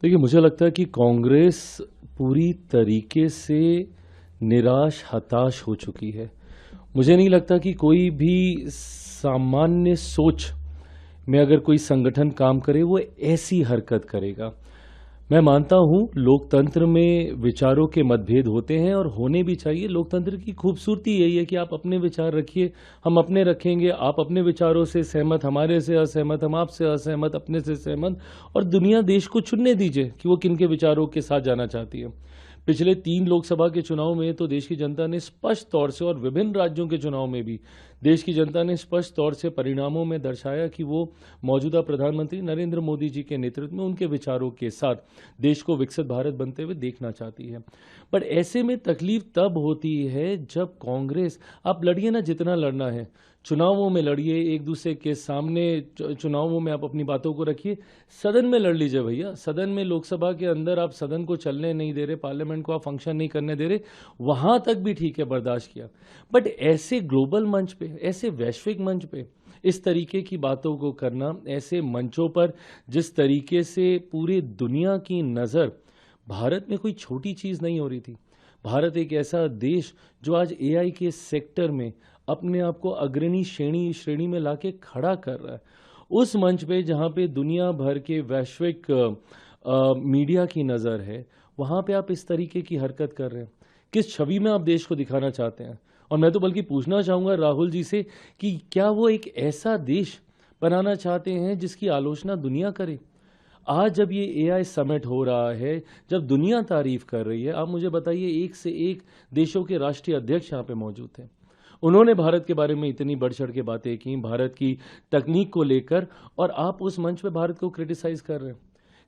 देखिए, मुझे लगता है कि कांग्रेस पूरी तरीके से निराश, हताश हो चुकी है। मुझे नहीं लगता कि कोई भी सामान्य सोच में अगर कोई संगठन काम करे, वो ऐसी हरकत करेगा। मैं मानता हूं लोकतंत्र में विचारों के मतभेद होते हैं और होने भी चाहिए। लोकतंत्र की खूबसूरती यही है कि आप अपने विचार रखिए, हम अपने रखेंगे, आप अपने विचारों से सहमत, हमारे से असहमत, हम आपसे असहमत, अपने से सहमत, और दुनिया देश को चुनने दीजिए कि वो किन के विचारों के साथ जाना चाहती है। पिछले 3 लोकसभा के चुनाव में तो देश की जनता ने स्पष्ट तौर से, और विभिन्न राज्यों के चुनाव में भी देश की जनता ने स्पष्ट तौर से परिणामों में दर्शाया कि वो मौजूदा प्रधानमंत्री नरेंद्र मोदी जी के नेतृत्व में उनके विचारों के साथ देश को विकसित भारत बनते हुए देखना चाहती है। पर ऐसे में तकलीफ तब होती है जब कांग्रेस, आप लड़िए ना जितना लड़ना है, चुनावों में लड़िए, एक दूसरे के सामने चुनावों में आप अपनी बातों को रखिए, सदन में लड़ लीजिए भैया। सदन में, लोकसभा के अंदर आप सदन को चलने नहीं दे रहे, पार्लियामेंट को आप फंक्शन नहीं करने दे रहे, वहां तक भी ठीक है, बर्दाश्त किया। बट ऐसे ग्लोबल मंच पे, ऐसे वैश्विक मंच पे इस तरीके की बातों को करना, ऐसे मंचों पर जिस तरीके से पूरी दुनिया की नज़र भारत में, कोई छोटी चीज़ नहीं हो रही थी। भारत एक ऐसा देश जो आज एआई के सेक्टर में अपने आप को अग्रणी श्रेणी में लाके खड़ा कर रहा है, उस मंच पे जहाँ पे दुनिया भर के वैश्विक मीडिया की नज़र है, वहाँ पे आप इस तरीके की हरकत कर रहे हैं। किस छवि में आप देश को दिखाना चाहते हैं? और मैं तो बल्कि पूछना चाहूँगा राहुल जी से कि क्या वो एक ऐसा देश बनाना चाहते हैं जिसकी आलोचना दुनिया करे? आज जब ये एआई समिट हो रहा है, जब दुनिया तारीफ कर रही है, आप मुझे बताइए, एक से एक देशों के राष्ट्रीय अध्यक्ष यहाँ पे मौजूद थे। उन्होंने भारत के बारे में इतनी बढ़ चढ़ के बातें की, भारत की तकनीक को लेकर, और आप उस मंच पे भारत को क्रिटिसाइज कर रहे हैं।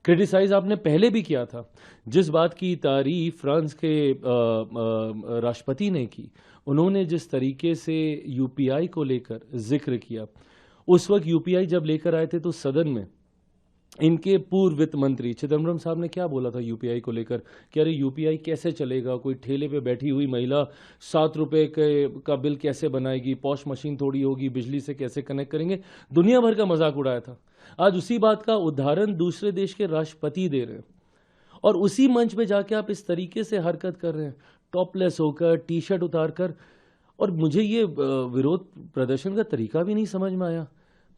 क्रिटिसाइज आपने पहले भी किया था। जिस बात की तारीफ फ्रांस के राष्ट्रपति ने की, उन्होंने जिस तरीके से यूपीआई को लेकर जिक्र किया, उस वक्त यूपीआई जब लेकर आए थे तो सदन में इनके पूर्व वित्त मंत्री चिदम्बरम साहब ने क्या बोला था यूपीआई को लेकर कि अरे यूपीआई कैसे चलेगा, कोई ठेले पे बैठी हुई महिला 7 रुपए का बिल कैसे बनाएगी, पॉश मशीन थोड़ी होगी, बिजली से कैसे कनेक्ट करेंगे, दुनिया भर का मजाक उड़ाया था। आज उसी बात का उदाहरण दूसरे देश के राष्ट्रपति दे रहे हैं, और उसी मंच पे जाके आप इस तरीके से हरकत कर रहे हैं, टॉपलेस होकर, टी शर्ट उतार कर। और मुझे ये विरोध प्रदर्शन का तरीका भी नहीं समझ में आया।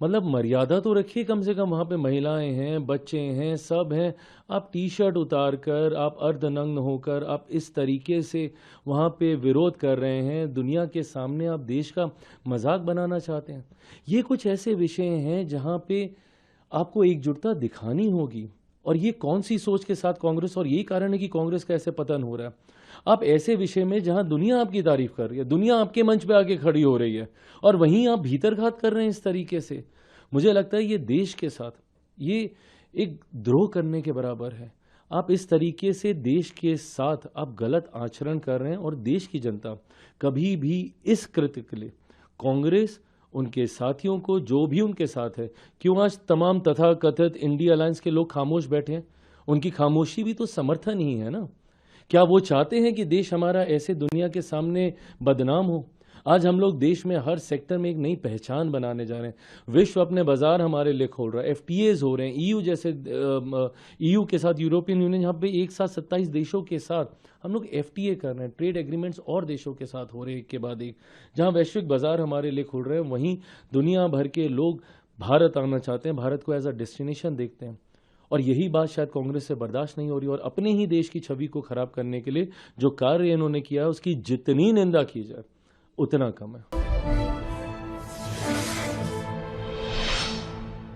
मतलब मर्यादा तो रखिए कम से कम, वहाँ पे महिलाएं हैं, बच्चे हैं, सब हैं, आप टी शर्ट उतार कर, आप अर्धनग्न होकर आप इस तरीके से वहाँ पे विरोध कर रहे हैं, दुनिया के सामने आप देश का मजाक बनाना चाहते हैं। ये कुछ ऐसे विषय हैं जहाँ पे आपको एकजुटता दिखानी होगी। और ये कौन सी सोच के साथ कांग्रेस, और यही कारण है कि कांग्रेस का ऐसे पतन हो रहा है। आप ऐसे विषय में जहां दुनिया आपकी तारीफ कर रही है, दुनिया आपके मंच पे आके खड़ी हो रही है, और वहीं आप भीतरघात कर रहे हैं इस तरीके से, मुझे लगता है ये देश के साथ ये एक द्रोह करने के बराबर है। आप इस तरीके से देश के साथ आप गलत आचरण कर रहे हैं, और देश की जनता कभी भी इस कृत्य के लिए कांग्रेस, उनके साथियों को, जो भी उनके साथ है, क्यों आज तमाम तथाकथित इंडिया अलायंस के लोग खामोश बैठे हैं? उनकी खामोशी भी तो समर्थन ही है ना। क्या वो चाहते हैं कि देश हमारा ऐसे दुनिया के सामने बदनाम हो? आज हम लोग देश में हर सेक्टर में एक नई पहचान बनाने जा रहे हैं। विश्व अपने बाजार हमारे लिए खोल रहा है, एफटीएज हो रहे हैं, ईयू जैसे, ईयू के साथ, यूरोपियन यूनियन, यहाँ पे एक साथ 27 देशों के साथ हम लोग एफटीए कर रहे हैं, ट्रेड एग्रीमेंट्स और देशों के साथ हो रहे हैं एक के बाद एक। जहाँ वैश्विक बाजार हमारे लिए खुल रहे हैं, वहीं दुनिया भर के लोग भारत आना चाहते हैं, भारत को एज अ डेस्टिनेशन देखते हैं। और यही बात शायद कांग्रेस से बर्दाश्त नहीं हो रही, और अपने ही देश की छवि को खराब करने के लिए जो कार्य इन्होंने किया है, उसकी जितनी निंदा की जाए उतना कम है।